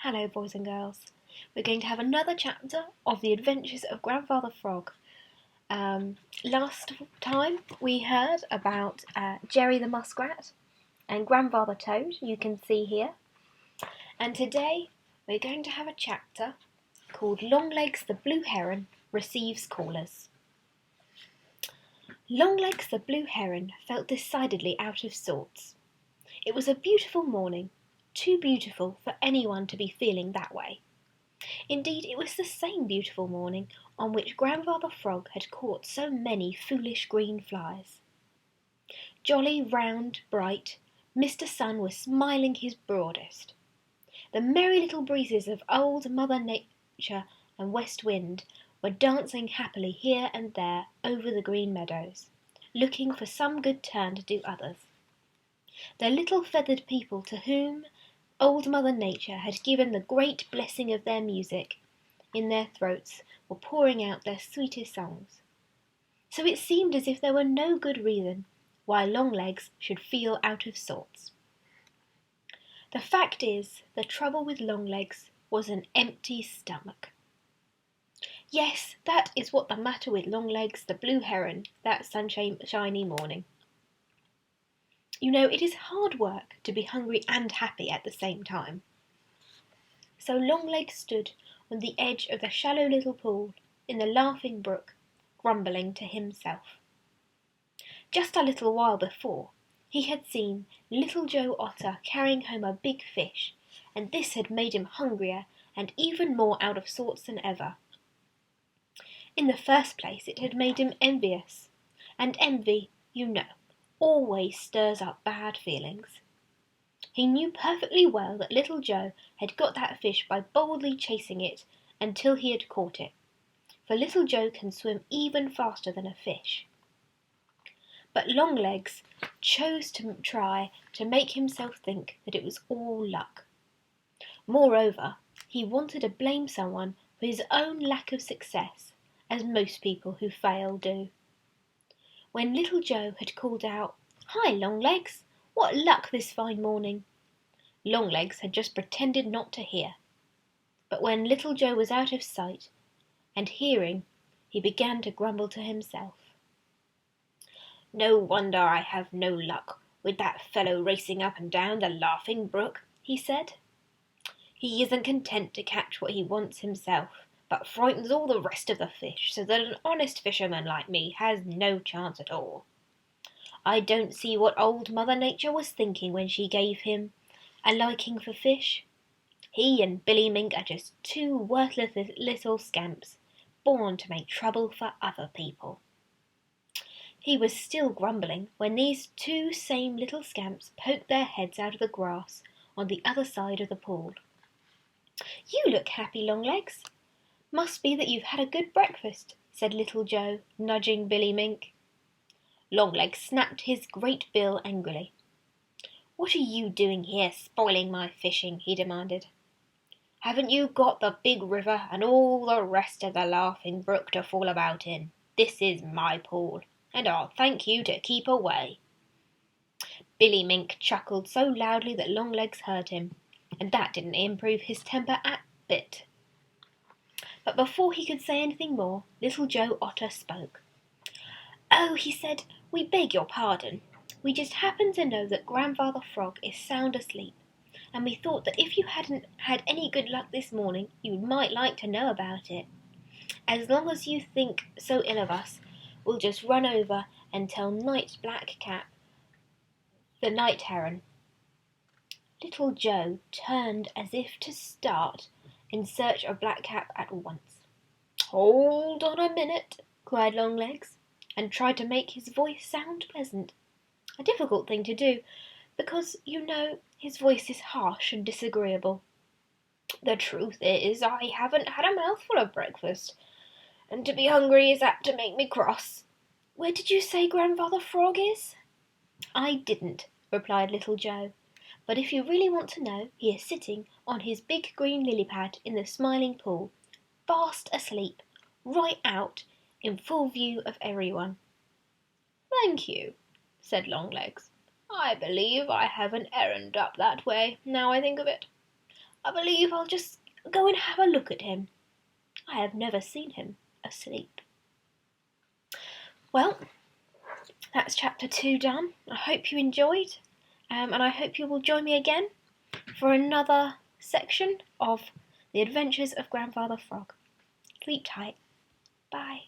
Hello, boys and girls. We're going to have another chapter of the adventures of Grandfather Frog. Last time we heard about Jerry the Muskrat and Grandfather Toad, you can see here. And today we're going to have a chapter called Longlegs the Blue Heron Receives Callers. Longlegs the Blue Heron felt decidedly out of sorts. It was a beautiful morning, too beautiful for anyone to be feeling that way. Indeed, it was the same beautiful morning on which Grandfather Frog had caught so many foolish green flies. Jolly, round, bright, Mr. Sun was smiling his broadest. The merry little breezes of old Mother Nature and West Wind were dancing happily here and there over the green meadows, looking for some good turn to do others. The little feathered people to whom Old Mother Nature had given the great blessing of their music in their throats were pouring out their sweetest songs. So it seemed as if there were no good reason why Longlegs should feel out of sorts. The fact is, the trouble with Longlegs was an empty stomach. Yes, that is what the matter with Longlegs the Blue Heron that sunshiny morning. You know, it is hard work to be hungry and happy at the same time. So Longlegs stood on the edge of the shallow little pool in the Laughing Brook, grumbling to himself. Just a little while before, he had seen Little Joe Otter carrying home a big fish, and this had made him hungrier and even more out of sorts than ever. In the first place, it had made him envious, and envy, you know, always stirs up bad feelings. He knew perfectly well that Little Joe had got that fish by boldly chasing it until he had caught it, for Little Joe can swim even faster than a fish. But Longlegs chose to try to make himself think that it was all luck. Moreover, he wanted to blame someone for his own lack of success, as most people who fail do. When Little Joe had called out, "Hi, Longlegs! What luck this fine morning!" Longlegs had just pretended not to hear. But when Little Joe was out of sight and hearing, he began to grumble to himself. "No wonder I have no luck with that fellow racing up and down the Laughing Brook," he said. "He isn't content to catch what he wants himself, but frightens all the rest of the fish, so that an honest fisherman like me has no chance at all. I don't see what old Mother Nature was thinking when she gave him a liking for fish. He and Billy Mink are just two worthless little scamps, born to make trouble for other people." He was still grumbling when these two same little scamps poked their heads out of the grass on the other side of the pool. "You look happy, Longlegs. Must be that you've had a good breakfast," said Little Joe, nudging Billy Mink. Longlegs snapped his great bill angrily. "What are you doing here, spoiling my fishing?" he demanded. "Haven't you got the big river and all the rest of the Laughing Brook to fool about in? This is my pool, and I'll thank you to keep away." Billy Mink chuckled so loudly that Longlegs heard him, and that didn't improve his temper a bit. But before he could say anything more, Little Joe Otter spoke. "Oh," he said, "we beg your pardon. We just happen to know that Grandfather Frog is sound asleep, and we thought that if you hadn't had any good luck this morning, you might like to know about it. As long as you think so ill of us, we'll just run over and tell Night Blackcap, the night heron." Little Joe turned as if to start in search of Blackcap at once. "Hold on a minute," cried Longlegs, and tried to make his voice sound pleasant. A difficult thing to do, because, you know, his voice is harsh and disagreeable. "The truth is, I haven't had a mouthful of breakfast, and to be hungry is apt to make me cross. Where did you say Grandfather Frog is?" "I didn't," replied Little Joe. "But if you really want to know, he is sitting on his big green lily pad in the Smiling Pool, fast asleep, right out, in full view of everyone." "Thank you," said Longlegs. "I believe I have an errand up that way, now I think of it. I believe I'll just go and have a look at him. I have never seen him asleep. Well, that's chapter 2 done. I hope you enjoyed, and I hope you will join me again for another section of The Adventures of Grandfather Frog. Sleep tight. Bye.